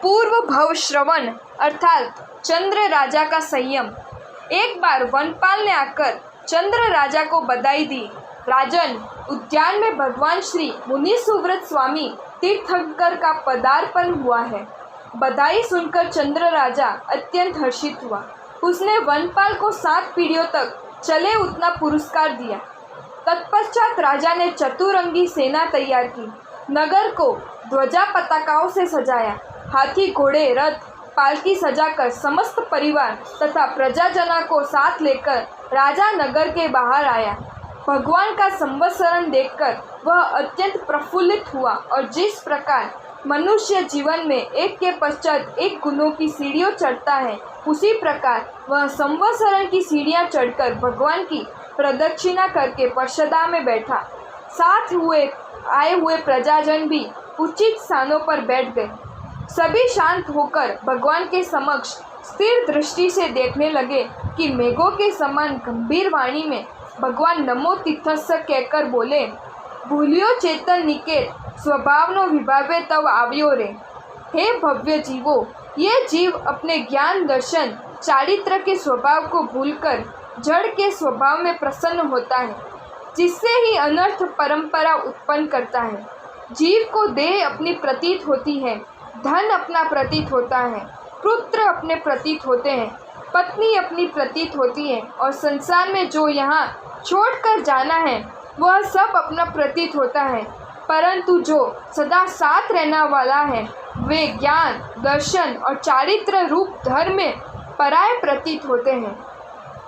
पूर्व भव श्रवण अर्थात चंद्र राजा का संयम। एक बार वनपाल ने आकर चंद्र राजा को बधाई दी। राजन, उद्यान में भगवान श्री मुनि सुव्रत स्वामी तीर्थंकर का पदार्पण हुआ है। बधाई सुनकर चंद्र राजा अत्यंत हर्षित हुआ। उसने वनपाल को 7 पीढ़ियों तक चले उतना पुरस्कार दिया। तत्पश्चात राजा ने चतुरंगी सेना तैयार की, नगर को ध्वजा पताकाओं से सजाया। हाथी, घोड़े, रथ, पालकी सजाकर समस्त परिवार तथा प्रजाजना को साथ लेकर राजा नगर के बाहर आया। भगवान का संवत्सरण देखकर वह अत्यंत प्रफुल्लित हुआ और जिस प्रकार मनुष्य जीवन में एक के पश्चात एक गुणों की सीढ़ियों चढ़ता है, उसी प्रकार वह संवत्सरण की सीढ़ियां चढ़कर भगवान की प्रदक्षिणा करके पर्षदा में बैठा। साथ आए हुए प्रजाजन भी उचित स्थानों पर बैठ गए। सभी शांत होकर भगवान के समक्ष स्थिर दृष्टि से देखने लगे कि मेघों के समान गंभीर वाणी में भगवान नमो तीर्थस्य कहकर बोले, भूलियो चेतन निकेत स्वभावनो विभावे तव आव्यो रे। हे भव्य जीवो, ये जीव अपने ज्ञान, दर्शन, चारित्र के स्वभाव को भूलकर जड़ के स्वभाव में प्रसन्न होता है, जिससे ही अनर्थ परंपरा उत्पन्न करता है। जीव को देह अपनी प्रतीत होती है, धन अपना प्रतीत होता है, पुत्र अपने प्रतीत होते हैं, पत्नी अपनी प्रतीत होती है और संसार में जो यहाँ छोड़कर जाना है वह सब अपना प्रतीत होता है। परंतु जो सदा साथ रहने वाला है वे ज्ञान, दर्शन और चारित्र रूप धर्म में पराय प्रतीत होते हैं।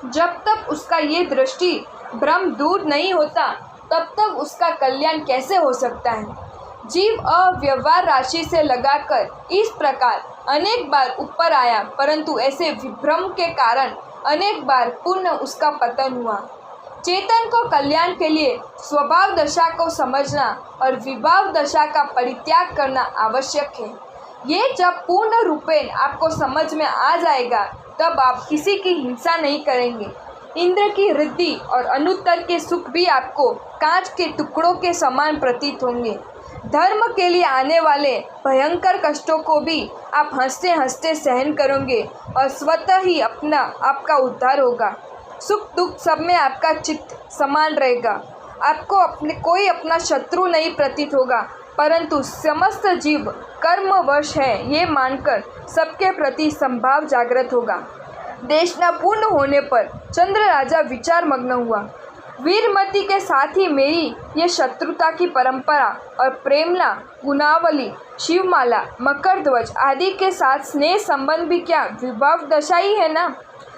जब तक उसका ये दृष्टि भ्रम दूर नहीं होता तब तक उसका कल्याण कैसे हो सकता है। जीव अव्यवहार राशि से लगाकर इस प्रकार अनेक बार ऊपर आया, परंतु ऐसे विभ्रम के कारण अनेक बार पुनः उसका पतन हुआ। चेतन को कल्याण के लिए स्वभाव दशा को समझना और विभाव दशा का परित्याग करना आवश्यक है। ये जब पूर्ण रूपेण आपको समझ में आ जाएगा तब आप किसी की हिंसा नहीं करेंगे। इंद्र की रिद्धि और अनुत्तर के सुख भी आपको कांच के टुकड़ों के समान प्रतीत होंगे। धर्म के लिए आने वाले भयंकर कष्टों को भी आप हंसते हंसते सहन करोगे और स्वतः ही आपका उद्धार होगा। सुख दुख सब में आपका चित्त समान रहेगा। आपको कोई अपना शत्रु नहीं प्रतीत होगा, परंतु समस्त जीव कर्मवश है ये मानकर सबके प्रति संभाव जागृत होगा। देशना पूर्ण होने पर चंद्र राजा विचार मग्न हुआ। वीरमती के साथ ही मेरी ये शत्रुता की परंपरा और प्रेमला, गुनावली, शिवमाला, मकर ध्वज आदि के साथ स्नेह संबंध भी क्या विभाव दशा ही है ना।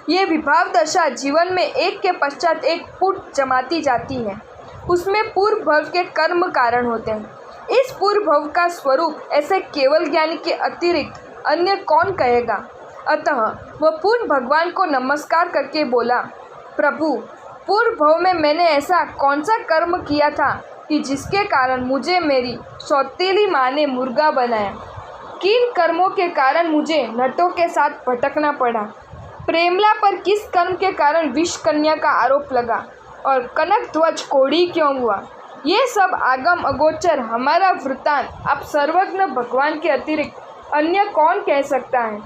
ये विभाव दशा जीवन में एक के पश्चात एक पुट जमाती जाती है। उसमें पूर्व भव के कर्म कारण होते हैं। इस पूर्व भव का स्वरूप ऐसे केवल ज्ञानी के अतिरिक्त अन्य कौन कहेगा। अतः वह पूर्ण भगवान को नमस्कार करके बोला, प्रभु, पूर्व भव में मैंने ऐसा कौन सा कर्म किया था कि जिसके कारण मुझे मेरी सौतेली माँ ने मुर्गा बनाया। किन कर्मों के कारण मुझे नटों के साथ भटकना पड़ा। प्रेमला पर किस कर्म के कारण विष कन्या का आरोप लगा और कनक ध्वज कोढ़ी क्यों हुआ। ये सब आगम अगोचर हमारा वृत्तांत आप सर्वज्ञ भगवान के अतिरिक्त अन्य कौन कह सकता है।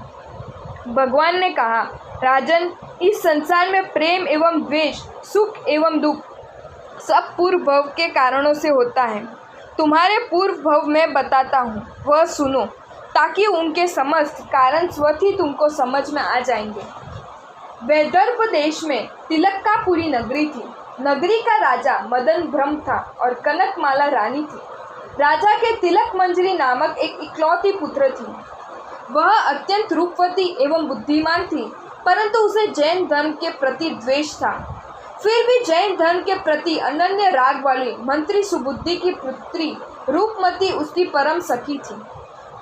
भगवान ने कहा, राजन, इस संसार में प्रेम एवं द्वेष, सुख एवं दुख सब पूर्व भव के कारणों से होता है। तुम्हारे पूर्व भव में बताता हूँ, वह सुनो, ताकि उनके समस्त कारण स्वतः ही तुमको समझ में आ जाएंगे। वैदर्भ देश में तिलक्कापुरी नगरी थी। नगरी का राजा मदन ब्रह्म था और कनकमाला रानी थी। राजा के तिलक मंजरी नामक एक इकलौती पुत्र थी। वह अत्यंत रूपवती एवं बुद्धिमान थी, परंतु उसे जैन धर्म के प्रति द्वेष था। फिर भी जैन धर्म के प्रति अनन्य राग वाली मंत्री सुबुद्धि की पुत्री रूपमती उसकी परम सखी थी।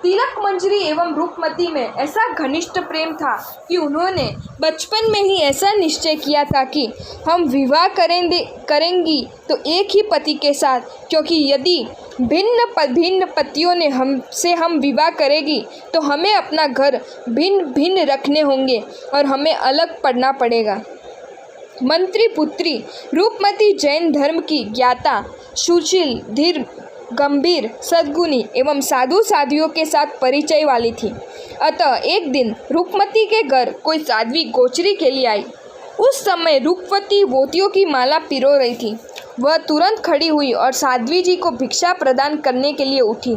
तिलक मंजरी एवं रूपमती में ऐसा घनिष्ठ प्रेम था कि उन्होंने बचपन में ही ऐसा निश्चय किया था कि हम विवाह करेंगी तो एक ही पति के साथ, क्योंकि यदि भिन्न पतियों ने हम विवाह करेगी तो हमें अपना घर भिन्न भिन्न रखने होंगे और हमें अलग पड़ना पड़ेगा। मंत्री पुत्री रूपमती जैन धर्म की ज्ञाता, सुशील, धीर गंभीर, सद्गुणी एवं साधु साध्वियों के साथ परिचय वाली थी। अतः एक दिन रूपमती के घर कोई साध्वी गोचरी के लिए आई। उस समय रूपवती मोतियों की माला पिरो रही थी। वह तुरंत खड़ी हुई और साध्वी जी को भिक्षा प्रदान करने के लिए उठी।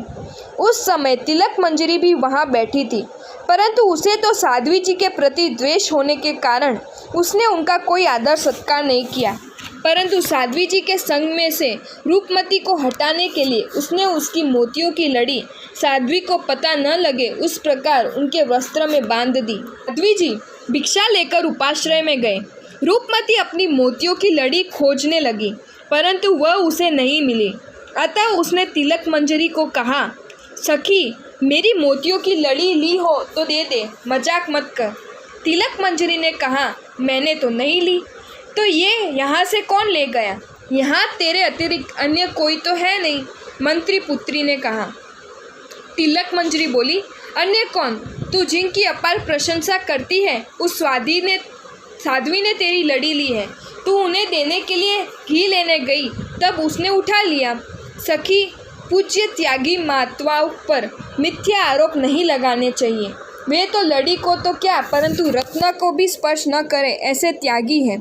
उस समय तिलक मंजरी भी वहाँ बैठी थी, परंतु उसे तो साध्वी जी के प्रति द्वेष होने के कारण उसने उनका कोई आदर सत्कार नहीं किया, परंतु साध्वी जी के संग में से रूपमती को हटाने के लिए उसने उसकी मोतियों की लड़ी साध्वी को पता न लगे उस प्रकार उनके वस्त्र में बांध दी। साध्वी जी भिक्षा लेकर उपाश्रय में गए। रूपमती अपनी मोतियों की लड़ी खोजने लगी, परंतु वह उसे नहीं मिली। अतः उसने तिलक मंजरी को कहा, सखी, मेरी मोतियों की लड़ी ली हो तो दे दे, मजाक मत कर। तिलक मंजरी ने कहा, मैंने तो नहीं ली, तो ये यहाँ से कौन ले गया? यहाँ तेरे अतिरिक्त अन्य कोई तो है नहीं, मंत्री पुत्री ने कहा। तिलक मंजरी बोली, अन्य कौन? तू जिनकी अपार प्रशंसा करती है उस साध्वी ने तेरी लड़ी ली है। तू उन्हें देने के लिए घी लेने गई, तब उसने उठा लिया। सखी, पूज्य त्यागी महात्माओं पर मिथ्या आरोप नहीं लगाने चाहिए। वे तो लड़ी को तो क्या, परंतु रत्न को भी स्पर्श न करे ऐसे त्यागी हैं।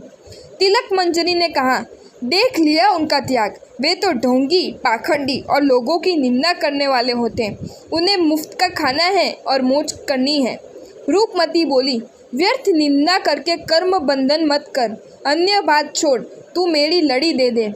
तिलक मंजरी ने कहा, देख लिया उनका त्याग। वे तो ढोंगी, पाखंडी और लोगों की निंदा करने वाले होते हैं। उन्हें मुफ्त का खाना है और मौज करनी है। रूपमती बोली, व्यर्थ निंदा करके कर्म बंधन मत कर। अन्य बात छोड़, तू मेरी लड़ी दे दे।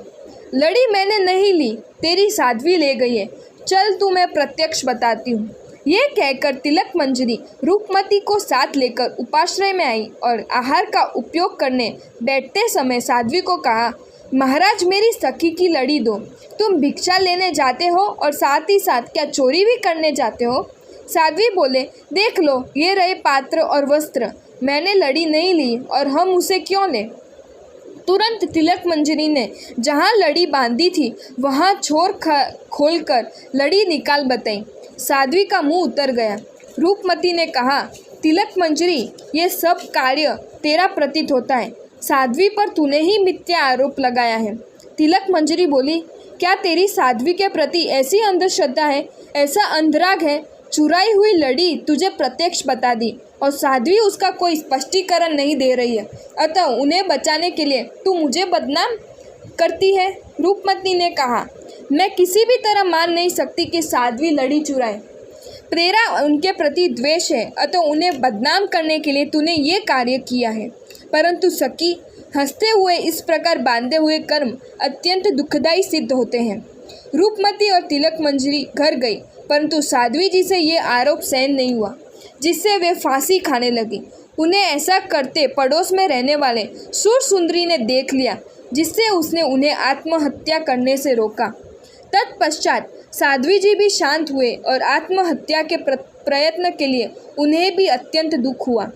लड़ी मैंने नहीं ली, तेरी साध्वी ले गई है। चल तू मैं प्रत्यक्ष बताती हूँ। ये कहकर तिलक मंजरी रूपमती को साथ लेकर उपाश्रय में आई और आहार का उपयोग करने बैठते समय साध्वी को कहा, महाराज, मेरी सखी की लड़ी दो। तुम भिक्षा लेने जाते हो और साथ ही साथ क्या चोरी भी करने जाते हो? साध्वी बोले, देख लो, ये रहे पात्र और वस्त्र। मैंने लड़ी नहीं ली और हम उसे क्यों लें? तुरंत तिलक मंजरी ने जहाँ लड़ी बांधी थी वहाँ छोर खोलकर लड़ी निकाल बताई। साध्वी का मुंह उतर गया। रूपमती ने कहा, तिलक मंजरी, ये सब कार्य तेरा प्रतीत होता है। साध्वी पर तूने ही मिथ्या आरोप लगाया है। तिलक मंजरी बोली, क्या तेरी साध्वी के प्रति ऐसी अंधश्रद्धा है, ऐसा अंधराग है? चुराई हुई लड़ी तुझे प्रत्यक्ष बता दी और साध्वी उसका कोई स्पष्टीकरण नहीं दे रही है, अतः उन्हें बचाने के लिए तू मुझे बदनाम करती है। रूपमती ने कहा, मैं किसी भी तरह मान नहीं सकती कि साध्वी लड़ी चुराए। तेरा उनके प्रति द्वेष है, अतः उन्हें बदनाम करने के लिए तूने ये कार्य किया है। परंतु सखी, हंसते हुए इस प्रकार बांधे हुए कर्म अत्यंत दुखदायी सिद्ध होते हैं। रूपमती और तिलक मंजरी घर गई, परंतु साध्वी जी से ये आरोप सहन नहीं हुआ, जिससे वे फांसी खाने लगी। उन्हें ऐसा करते पड़ोस में रहने वाले सुर सुंदरी ने देख लिया, जिससे उसने उन्हें आत्महत्या करने से रोका। तत्पश्चात साध्वी जी भी शांत हुए और आत्महत्या के प्रयत्न के लिए उन्हें भी अत्यंत दुख हुआ।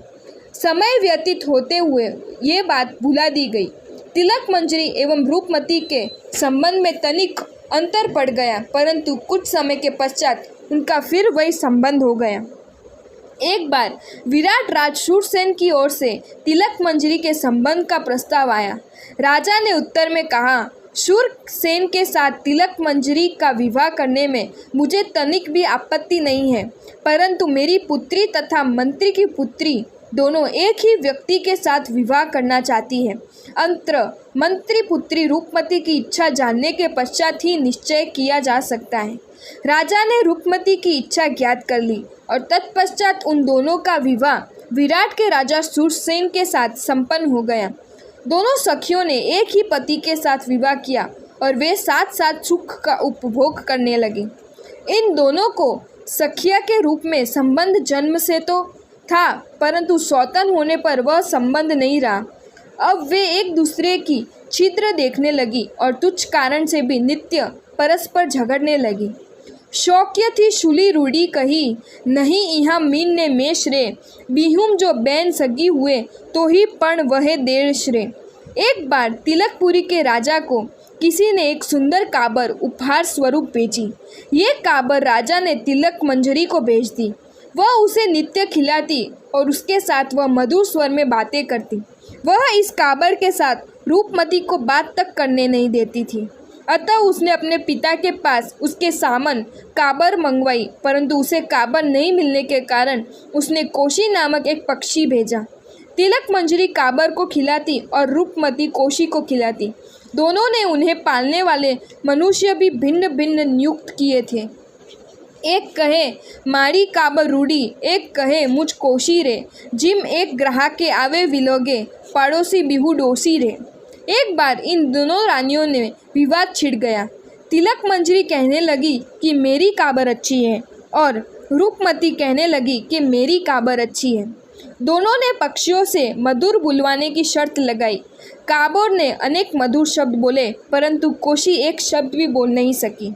समय व्यतीत होते हुए ये बात भुला दी गई। तिलक मंजरी एवं रूपमती के संबंध में तनिक अंतर पड़ गया, परंतु कुछ समय के पश्चात उनका फिर वही संबंध हो गया। एक बार विराट राज शूरसेन की ओर से तिलक मंजरी के संबंध का प्रस्ताव आया। राजा ने उत्तर में कहा, शूरसेन के साथ तिलक मंजरी का विवाह करने में मुझे तनिक भी आपत्ति नहीं है, परंतु मेरी पुत्री तथा मंत्री की पुत्री दोनों एक ही व्यक्ति के साथ विवाह करना चाहती है। अंतर मंत्री पुत्री रूपमती की इच्छा जानने के पश्चात ही निश्चय किया जा सकता है। राजा ने रूपमती की इच्छा ज्ञात कर ली और तत्पश्चात उन दोनों का विवाह विराट के राजा शूरसेन के साथ संपन्न हो गया। दोनों सखियों ने एक ही पति के साथ विवाह किया और वे साथ साथ सुख का उपभोग करने लगे। इन दोनों को सखिया के रूप में संबंध जन्म से तो था, परंतु सौतन होने पर वह संबंध नहीं रहा। अब वे एक दूसरे की छिद्र देखने लगी और तुच्छ कारण से भी नित्य परस्पर झगड़ने लगी। शौक्य थी शूली रूढ़ी कही, नहीं यहाँ मीन ने मेष रे, बिहुम जो बैन सगी हुए तो ही पण वहे देश रे। एक बार तिलकपुरी के राजा को किसी ने एक सुंदर काबर उपहार स्वरूप भेजी। ये काबर राजा ने तिलक मंजरी को भेज दी। वह उसे नित्य खिलाती और उसके साथ वह मधुर स्वर में बातें करती। वह इस काबर के साथ रूपमती को बात तक करने नहीं देती थी। अतः उसने अपने पिता के पास उसके सामन काबर मंगवाई, परंतु उसे काबर नहीं मिलने के कारण उसने कोशी नामक एक पक्षी भेजा। तिलक मंजरी काबर को खिलाती और रूपमती कोशी को खिलाती। दोनों ने उन्हें पालने वाले मनुष्य भी भिन्न भिन्न नियुक्त किए थे। एक कहे मारी काबर रूडी, एक कहे मुझ कोशी रे, जिम एक ग्राहक के आवे विलोगे, पड़ोसी बिहू डोसी रे। एक बार इन दोनों रानियों ने विवाद छिड़ गया। तिलक मंजरी कहने लगी कि मेरी काबर अच्छी है और रूपमती कहने लगी कि मेरी काबर अच्छी है। दोनों ने पक्षियों से मधुर बुलवाने की शर्त लगाई। काबर ने अनेक मधुर शब्द बोले, परंतु कोशी एक शब्द भी बोल नहीं सकी।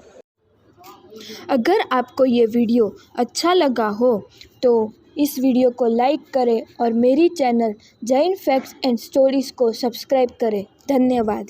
अगर आपको ये वीडियो अच्छा लगा हो तो इस वीडियो को लाइक करें और मेरी channel Jain facts and stories को सब्सक्राइब करें। धन्यवाद।